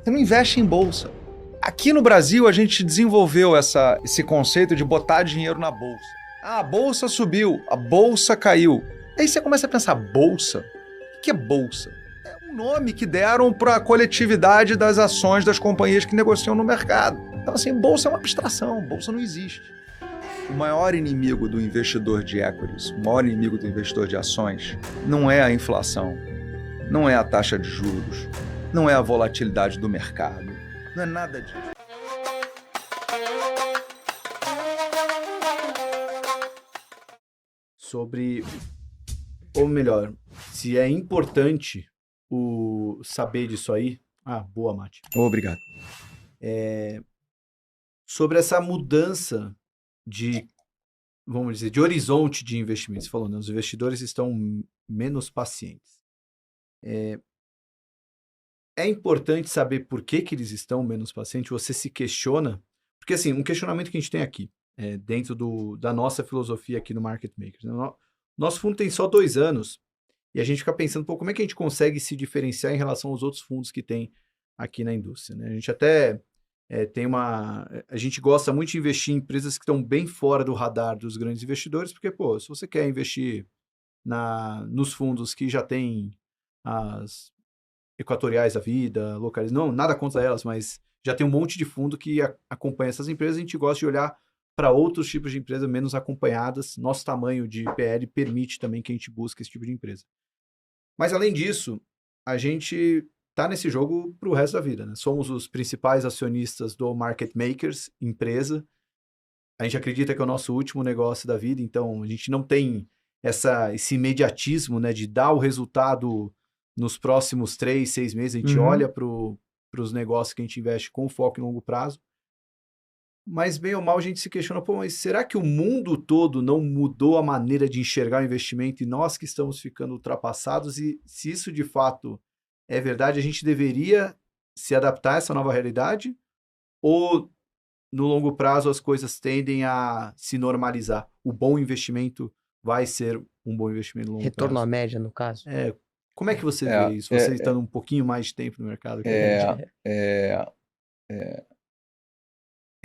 Você não investe em bolsa. Aqui no Brasil, a gente desenvolveu esse conceito de botar dinheiro na bolsa. Ah, a bolsa subiu, a bolsa caiu. Aí você começa a pensar, bolsa? O que é bolsa? É um nome que deram para a coletividade das ações das companhias que negociam no mercado. Então, assim, bolsa é uma abstração, bolsa não existe. O maior inimigo do investidor de equities, o maior inimigo do investidor de ações, não é a inflação, não é a taxa de juros, não é a volatilidade do mercado, não é nada disso. Sobre, ou melhor, se é importante saber disso aí. Ah, boa, Mate. Obrigado. Sobre essa mudança de, vamos dizer, de horizonte de investimento. Você falou, né? Os investidores estão menos pacientes. É importante saber por que que eles estão menos pacientes. Você se questiona. Porque, assim, um questionamento que a gente tem aqui, dentro da nossa filosofia aqui no Market Makers. Né? Nosso fundo tem só 2 anos e a gente fica pensando, pô, como é que a gente consegue se diferenciar em relação aos outros fundos que tem aqui na indústria, né? A gente até tem uma... A gente gosta muito de investir em empresas que estão bem fora do radar dos grandes investidores, porque, pô, se você quer investir nos fundos que já tem as equatoriais da vida, locais, não, nada contra elas, mas já tem um monte de fundo que acompanha essas empresas, a gente gosta de olhar para outros tipos de empresas menos acompanhadas. Nosso tamanho de PL permite também que a gente busque esse tipo de empresa. Mas além disso, a gente tá nesse jogo para o resto da vida, né? Somos os principais acionistas do Market Makers, empresa. A gente acredita que é o nosso último negócio da vida, então a gente não tem esse imediatismo, né, de dar o resultado nos próximos 3, 6 meses. A gente olha para os negócios que a gente investe com foco em longo prazo. Mas, bem ou mal, a gente se questiona, pô, mas será que o mundo todo não mudou a maneira de enxergar o investimento e nós que estamos ficando ultrapassados? E se isso de fato é verdade, a gente deveria se adaptar a essa nova realidade? Ou no longo prazo as coisas tendem a se normalizar? O bom investimento vai ser um bom investimento no longo Retorno à prazo? média, no caso. Como é que você É, vê isso? é, Você estando um pouquinho mais de tempo no mercado que a gente. é, é,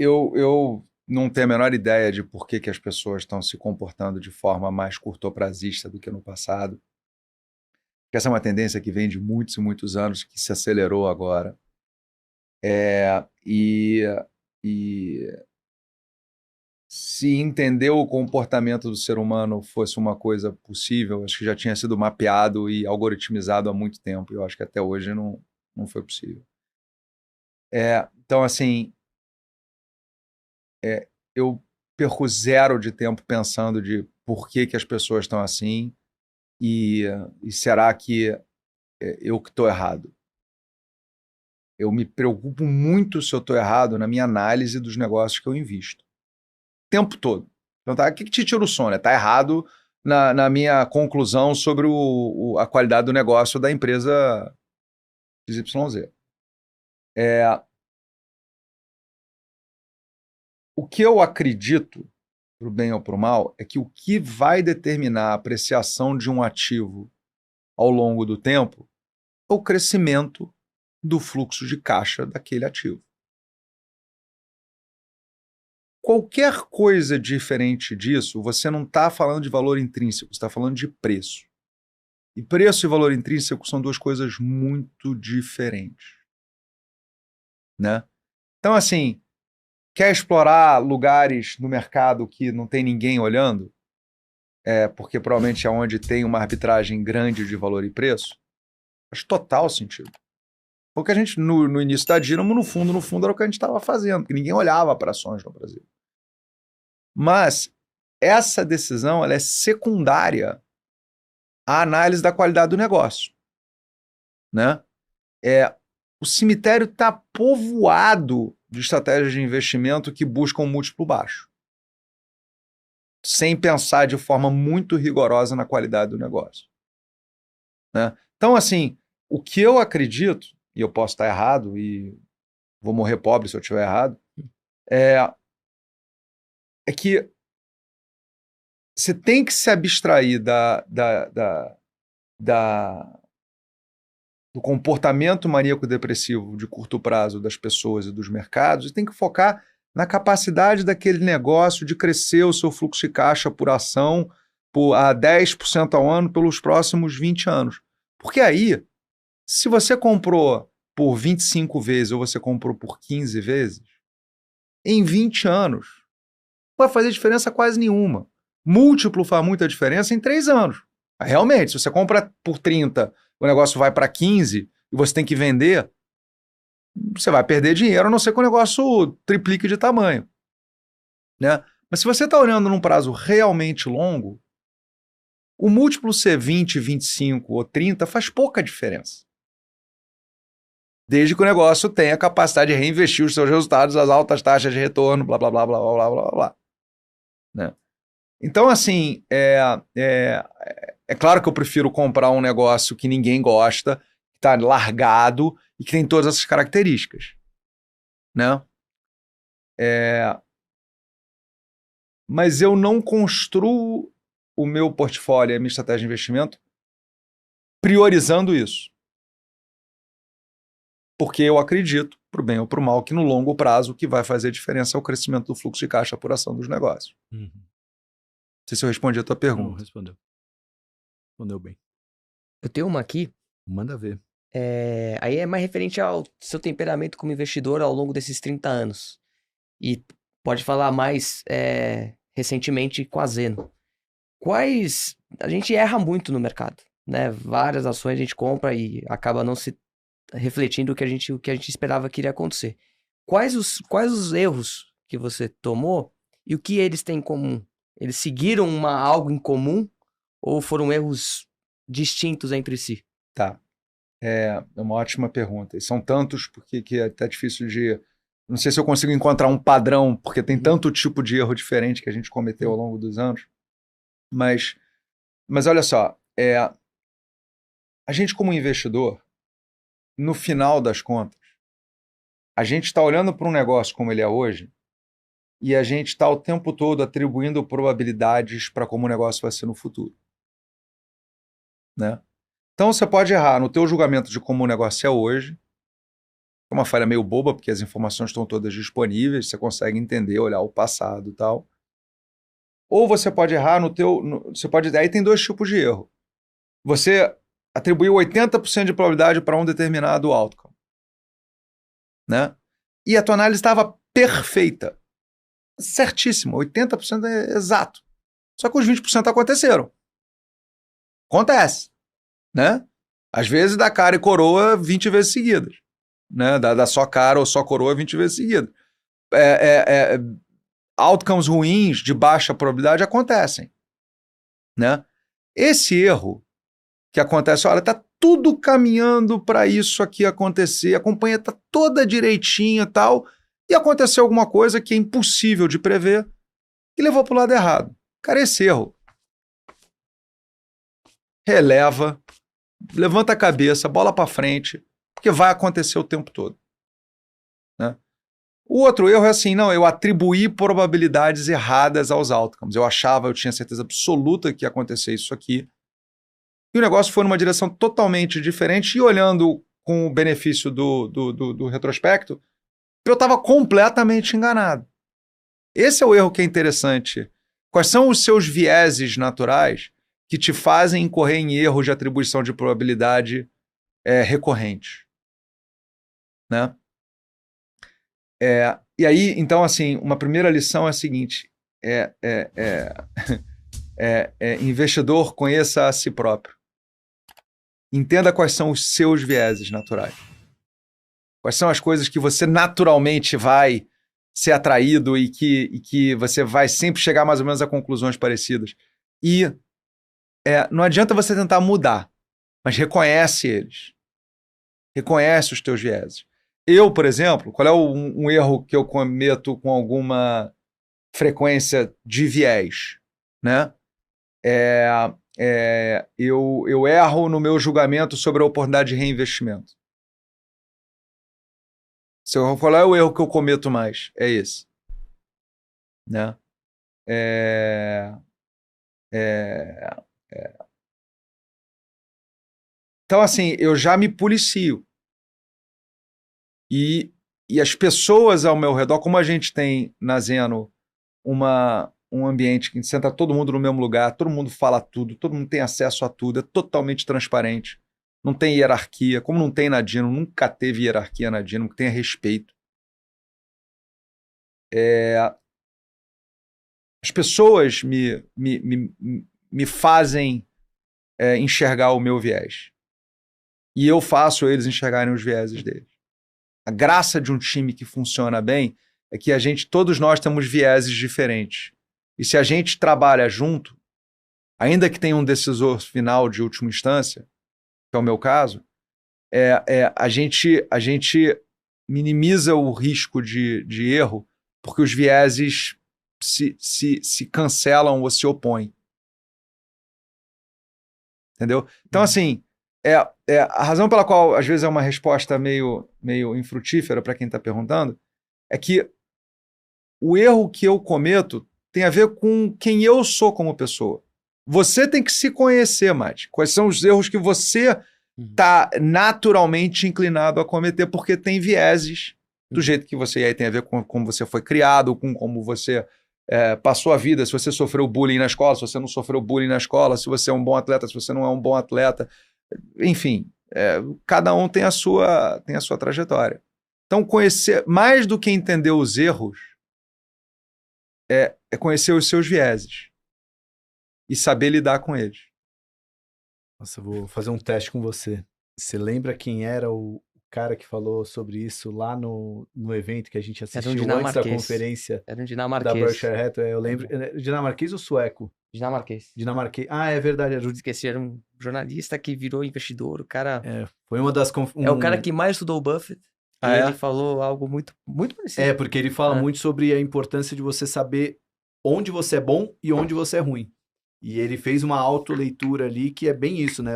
eu não tenho a menor ideia de por que as pessoas estão se comportando de forma mais curtoprazista do que no passado. Porque essa é uma tendência que vem de muitos e muitos anos, que se acelerou agora. E, e se entender o comportamento do ser humano fosse uma coisa possível, acho que já tinha sido mapeado e algoritmizado há muito tempo. Eu acho que até hoje não foi possível. Então, assim, eu perco zero de tempo pensando de por que as pessoas estão assim e será que eu que estou errado. Eu me preocupo muito se eu estou errado na minha análise dos negócios que eu invisto. O tempo todo. Então, tá, o que te tira o sono? Está errado na minha conclusão sobre a qualidade do negócio da empresa XYZ. O que eu acredito, para o bem ou para o mal, é que o que vai determinar a apreciação de um ativo ao longo do tempo é o crescimento do fluxo de caixa daquele ativo. Qualquer coisa diferente disso, você não está falando de valor intrínseco, você está falando de preço. E preço e valor intrínseco são duas coisas muito diferentes. Né? Então, assim, quer explorar lugares no mercado que não tem ninguém olhando? Porque provavelmente é onde tem uma arbitragem grande de valor e preço? Faz total sentido. Porque a gente, no início da Dynamo, no fundo, era o que a gente estava fazendo, porque ninguém olhava para ações no Brasil. Mas essa decisão ela é secundária à análise da qualidade do negócio. Né? O cemitério está povoado de estratégias de investimento que buscam um múltiplo baixo, sem pensar de forma muito rigorosa na qualidade do negócio. Né? Então, assim, o que eu acredito, e eu posso estar errado, e vou morrer pobre se eu estiver errado, é que você tem que se abstrair da do comportamento maníaco-depressivo de curto prazo das pessoas e dos mercados e tem que focar na capacidade daquele negócio de crescer o seu fluxo de caixa por ação a 10% ao ano pelos próximos 20 anos. Porque aí, se você comprou por 25 vezes ou você comprou por 15 vezes, em 20 anos, não vai fazer diferença quase nenhuma. Múltiplo faz muita diferença em 3 anos. Realmente, se você compra por 30, o negócio vai para 15 e você tem que vender, você vai perder dinheiro, a não ser que o negócio triplique de tamanho. Né? Mas se você está olhando num prazo realmente longo, o múltiplo ser 20, 25 ou 30 faz pouca diferença. Desde que o negócio tenha a capacidade de reinvestir os seus resultados, as altas taxas de retorno, blá, blá, blá, blá, blá, blá, blá. Né? Então, assim, é claro que eu prefiro comprar um negócio que ninguém gosta, que está largado e que tem todas essas características. Né? Mas eu não construo o meu portfólio e a minha estratégia de investimento priorizando isso. Porque eu acredito, para o bem ou para o mal, que no longo prazo o que vai fazer diferença é o crescimento do fluxo de caixa por ação dos negócios. Não sei se eu respondi a tua pergunta. Não, respondeu. Respondeu bem. Eu tenho uma aqui. Manda ver. Aí é mais referente ao seu temperamento como investidor ao longo desses 30 anos. E pode falar mais recentemente com a Zeno. A gente erra muito no mercado, né? Várias ações a gente compra e acaba não se refletindo o que a gente esperava que iria acontecer. Quais os erros que você tomou e o que eles têm em comum? Eles seguiram algo em comum ou foram erros distintos entre si? Tá. É uma ótima pergunta. E são tantos porque que é até difícil de... Não sei se eu consigo encontrar um padrão, porque tem tanto tipo de erro diferente que a gente cometeu ao longo dos anos. Mas olha só, a gente como investidor, no final das contas, a gente está olhando para um negócio como ele é hoje e a gente está o tempo todo atribuindo probabilidades para como o negócio vai ser no futuro. Né? Então você pode errar no teu julgamento de como o negócio é hoje, é uma falha meio boba, porque as informações estão todas disponíveis, você consegue entender, olhar o passado e tal. Ou você pode errar aí tem dois tipos de erro. Você atribuiu 80% de probabilidade para um determinado outcome. Né? E a tua análise estava perfeita. Certíssimo, 80% é exato. Só que os 20% aconteceram. Acontece. Né? Às vezes dá cara e coroa 20 vezes seguidas. Né? Dá só cara ou só coroa 20 vezes seguidas. Outcomes ruins de baixa probabilidade acontecem. Né? Esse erro que acontece, olha, tá tudo caminhando para isso aqui acontecer, a companhia tá toda direitinha e tal, e aconteceu alguma coisa que é impossível de prever e levou para o lado errado. Cara, esse erro releva, levanta a cabeça, bola para frente, porque vai acontecer o tempo todo. Né? O outro erro é assim, não, eu atribuí probabilidades erradas aos outcomes. Eu tinha certeza absoluta que ia acontecer isso aqui, e o negócio foi numa direção totalmente diferente, e olhando com o benefício do retrospecto, eu estava completamente enganado. Esse é o erro que é interessante. Quais são os seus vieses naturais que te fazem incorrer em erros de atribuição de probabilidade recorrente? Né? E aí, então, assim, uma primeira lição é a seguinte, investidor, conheça a si próprio. Entenda quais são os seus vieses naturais. Quais são as coisas que você naturalmente vai ser atraído e que você vai sempre chegar mais ou menos a conclusões parecidas. E não adianta você tentar mudar, mas reconhece eles. Reconhece os teus vieses. Eu, por exemplo, qual é um erro que eu cometo com alguma frequência de viés? Né? Eu erro no meu julgamento sobre a oportunidade de reinvestimento. Qual é o erro que eu cometo mais? É esse. Né? Então, assim, eu já me policio. E as pessoas ao meu redor, como a gente tem na Zeno um ambiente que senta todo mundo no mesmo lugar, todo mundo fala tudo, todo mundo tem acesso a tudo, é totalmente transparente, não tem hierarquia, como não tem na Dino, nunca teve hierarquia na Dino, que tenha respeito. As pessoas me fazem enxergar o meu viés. E eu faço eles enxergarem os vieses deles. A graça de um time que funciona bem é que todos nós temos vieses diferentes. E se a gente trabalha junto, ainda que tenha um decisor final de última instância, que é o meu caso, a gente minimiza o risco de erro, porque os vieses se cancelam ou se opõem. Entendeu? Então, assim, a razão pela qual, às vezes, é uma resposta meio infrutífera para quem está perguntando, é que o erro que eu cometo tem a ver com quem eu sou como pessoa. Você tem que se conhecer, Mate. Quais são os erros que você está naturalmente inclinado a cometer, porque tem vieses do jeito que você... E aí tem a ver com como você foi criado, com como você passou a vida, se você sofreu bullying na escola, se você não sofreu bullying na escola, se você é um bom atleta, se você não é um bom atleta. Enfim, cada um tem a sua trajetória. Então, conhecer, mais do que entender os erros, é conhecer os seus vieses e saber lidar com eles. Nossa, eu vou fazer um teste com você. Você lembra quem era o cara que falou sobre isso lá no evento que a gente assistiu antes da conferência? Era um dinamarquês. Da Berkshire Hathaway, eu lembro. Dinamarquês ou sueco? Dinamarquês. Ah, é verdade. Esqueci, era um jornalista que virou investidor, o cara... foi uma das... É o cara que mais estudou o Buffett. Ele falou algo muito, muito parecido. Porque ele fala muito sobre a importância de você saber onde você é bom e onde você é ruim. E ele fez uma autoleitura ali que é bem isso, né?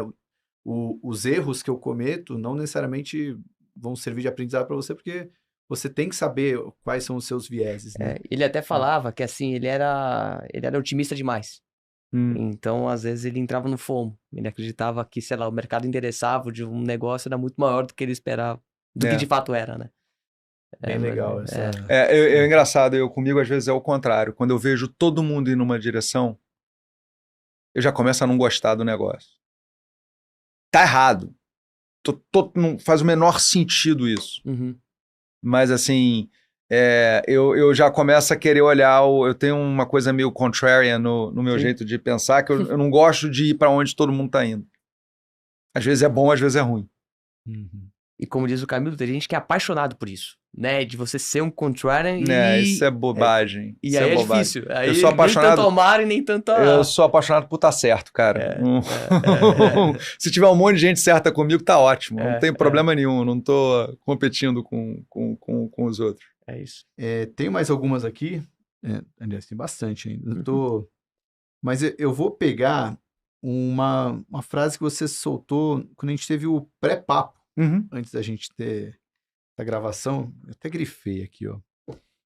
Os erros que eu cometo não necessariamente vão servir de aprendizado para você, porque você tem que saber quais são os seus vieses, né? Ele até falava que, assim, ele era otimista demais. Então, às vezes, ele entrava no FOMO. Ele acreditava que, sei lá, o mercado endereçável de um negócio era muito maior do que ele esperava, do que de fato era, né? Bem legal. É engraçado, comigo às vezes é o contrário. Quando eu vejo todo mundo ir numa direção, eu já começo a não gostar do negócio. Tá errado. Não faz o menor sentido isso. Mas, assim, eu já começo a querer olhar... Eu tenho uma coisa meio contrarian no meu jeito de pensar, que eu não gosto de ir para onde todo mundo tá indo. Às vezes é bom, às vezes é ruim. E como diz o Camilo, tem gente que é apaixonado por isso, né? De você ser um contrarian e... Isso é bobagem. E aí é difícil. Aí eu sou apaixonado... nem tanto ao mar e nem tanto a... Eu sou apaixonado por estar certo, cara. Se tiver um monte de gente certa comigo, tá ótimo. Não tem problema nenhum. Não tô competindo com os outros. É isso. Tem mais algumas aqui. Aliás, tem bastante ainda. Mas eu vou pegar uma frase que você soltou quando a gente teve o pré-papo, antes da gente ter a gravação. Eu até grifei aqui, ó.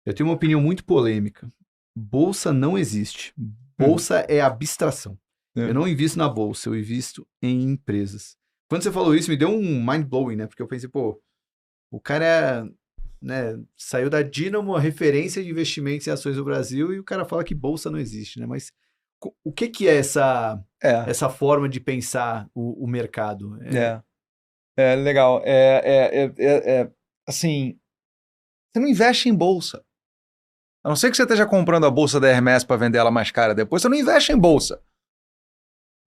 Eu tenho uma opinião muito polêmica. Bolsa não existe. Bolsa é abstração. Eu não invisto na bolsa, eu invisto em empresas. Quando você falou isso, me deu um mind-blowing, né? Porque eu pensei, o cara saiu da Dynamo, a referência de investimentos em ações do Brasil, e o cara fala que bolsa não existe, né? Mas o que é essa forma de pensar o mercado? Legal. Assim, você não investe em bolsa. A não ser que você esteja comprando a bolsa da Hermès para vender ela mais cara depois, você não investe em bolsa.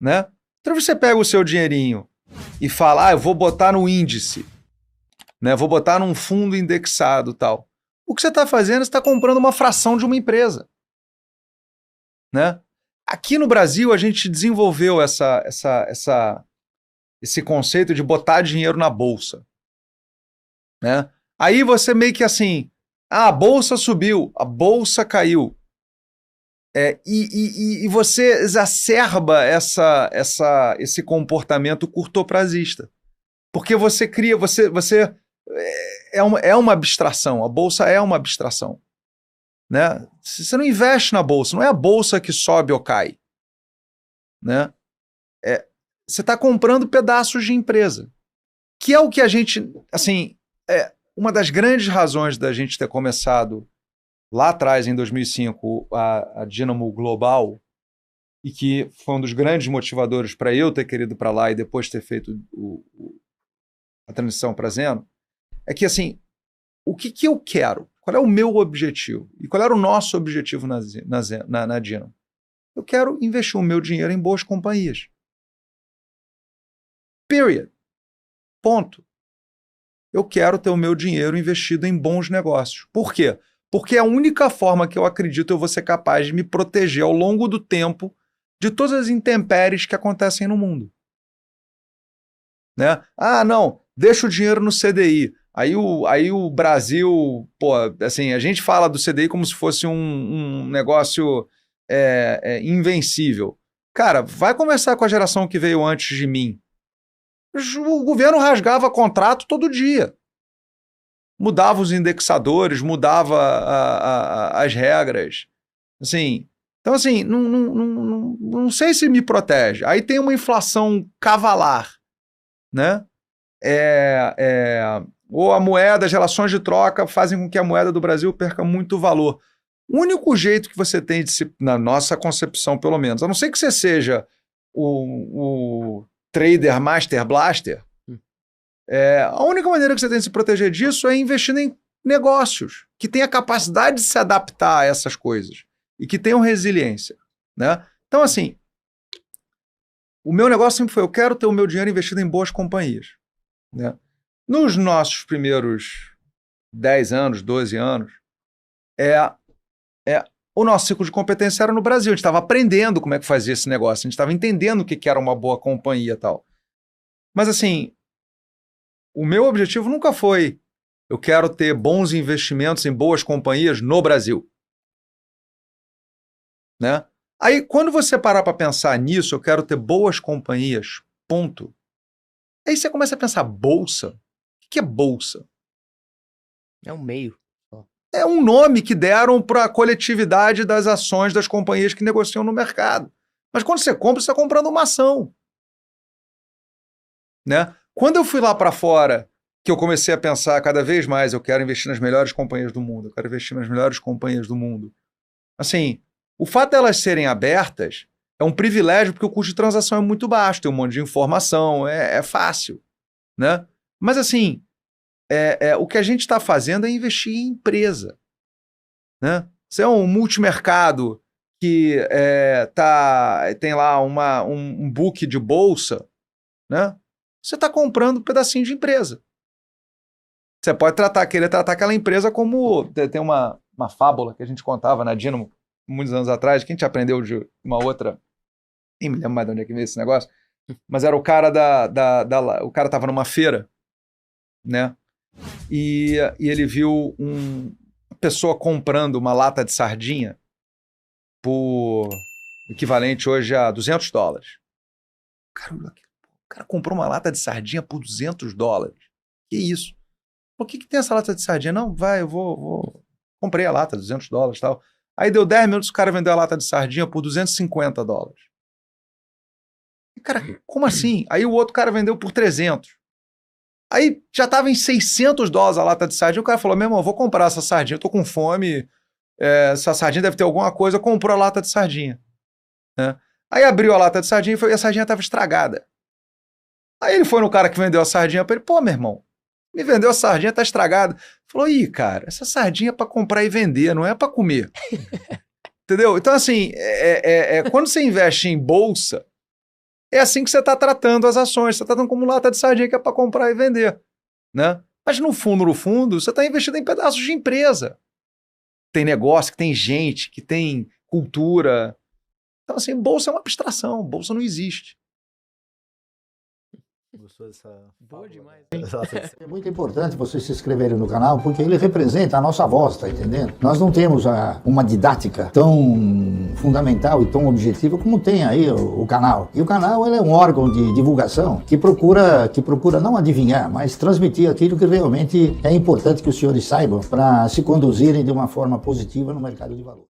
Né? Então você pega o seu dinheirinho e fala, eu vou botar no índice, né? Vou botar num fundo indexado e tal. O que você está fazendo, você está comprando uma fração de uma empresa. Né? Aqui no Brasil, a gente desenvolveu esse conceito de botar dinheiro na bolsa. Né? Aí você meio que assim, a bolsa subiu, a bolsa caiu. E você exacerba esse comportamento curtoprazista. Porque você cria, é uma abstração, a bolsa é uma abstração. Né? Você não investe na bolsa, não é a bolsa que sobe ou cai. Né? você está comprando pedaços de empresa. Que é o que a gente, assim, uma das grandes razões da gente ter começado lá atrás, em 2005, a Dynamo Global, e que foi um dos grandes motivadores para eu ter querido ir para lá e depois ter feito a transição para Zeno, é que, assim, o que eu quero? Qual é o meu objetivo? E qual era o nosso objetivo na Dynamo? Eu quero investir o meu dinheiro em boas companhias. Period. Ponto. Eu quero ter o meu dinheiro investido em bons negócios. Por quê? Porque é a única forma que eu acredito eu vou ser capaz de me proteger ao longo do tempo de todas as intempéries que acontecem no mundo. Né? Ah, não, deixa o dinheiro no CDI. Aí o Brasil, pô, assim, a gente fala do CDI como se fosse um negócio invencível. Cara, vai conversar com a geração que veio antes de mim. O governo rasgava contrato todo dia. Mudava os indexadores, mudava as regras. Assim, então, assim, não sei se me protege. Aí tem uma inflação cavalar, né? Ou a moeda, as relações de troca fazem com que a moeda do Brasil perca muito valor. O único jeito que você tem de se, na nossa concepção, pelo menos, a não ser que você seja o trader Master Blaster, a única maneira que você tem de se proteger disso é investindo em negócios que tenham a capacidade de se adaptar a essas coisas e que tenham resiliência, né? Então, assim, o meu negócio sempre foi, eu quero ter o meu dinheiro investido em boas companhias, né? Nos nossos primeiros 10 anos, 12 anos, o nosso ciclo de competência era no Brasil. A gente estava aprendendo como é que fazia esse negócio. A gente estava entendendo o que era uma boa companhia e tal. Mas, assim, o meu objetivo nunca foi eu quero ter bons investimentos em boas companhias no Brasil. Né? Aí, quando você parar para pensar nisso, eu quero ter boas companhias, ponto. Aí você começa a pensar, bolsa? O que é bolsa? É um meio. É um nome que deram para a coletividade das ações das companhias que negociam no mercado. Mas quando você compra, você está comprando uma ação. Né? Quando eu fui lá para fora, que eu comecei a pensar cada vez mais, eu quero investir nas melhores companhias do mundo, eu quero investir nas melhores companhias do mundo. Assim, o fato de elas serem abertas é um privilégio porque o custo de transação é muito baixo, tem um monte de informação, é fácil. Né? Mas assim, o que a gente está fazendo é investir em empresa. Né? Você é um multimercado que tem lá um book de bolsa, né? Você está comprando um pedacinho de empresa. Você pode querer tratar aquela empresa como... Tem uma fábula que a gente contava na Dynamo muitos anos atrás, que a gente aprendeu de uma outra... Nem me lembro mais de onde é que veio esse negócio. Mas era o cara o cara estava numa feira, né? E ele viu uma pessoa comprando uma lata de sardinha por equivalente hoje a $200. Caramba, o cara comprou uma lata de sardinha por $200. Que isso? Por que tem essa lata de sardinha? Não, vai, eu vou... Comprei a lata, $200 e tal. Aí deu 10 minutos, o cara vendeu a lata de sardinha por $250. E, cara, como assim? Aí o outro cara vendeu por 300. Aí já estava em $600 a lata de sardinha. O cara falou, meu irmão, eu vou comprar essa sardinha, eu tô com fome, essa sardinha deve ter alguma coisa, comprou a lata de sardinha. Né? Aí abriu a lata de sardinha e a sardinha estava estragada. Aí ele foi no cara que vendeu a sardinha para ele, pô, meu irmão, me vendeu a sardinha, tá estragada. Falou, cara, essa sardinha é para comprar e vender, não é para comer. Entendeu? Então, assim, quando você investe em bolsa, é assim que você está tratando as ações. Você está tratando como lata de sardinha que é para comprar e vender. Né? Mas no fundo, você está investindo em pedaços de empresa. Tem negócio, que tem gente, que tem cultura. Então, assim, bolsa é uma abstração. Bolsa não existe. Gostou dessa... Boa demais. É muito importante vocês se inscreverem no canal, porque ele representa a nossa voz, tá entendendo? Nós não temos uma didática tão fundamental e tão objetiva como tem aí o canal. E o canal, ele é um órgão de divulgação que procura não adivinhar, mas transmitir aquilo que realmente é importante que os senhores saibam para se conduzirem de uma forma positiva no mercado de valores.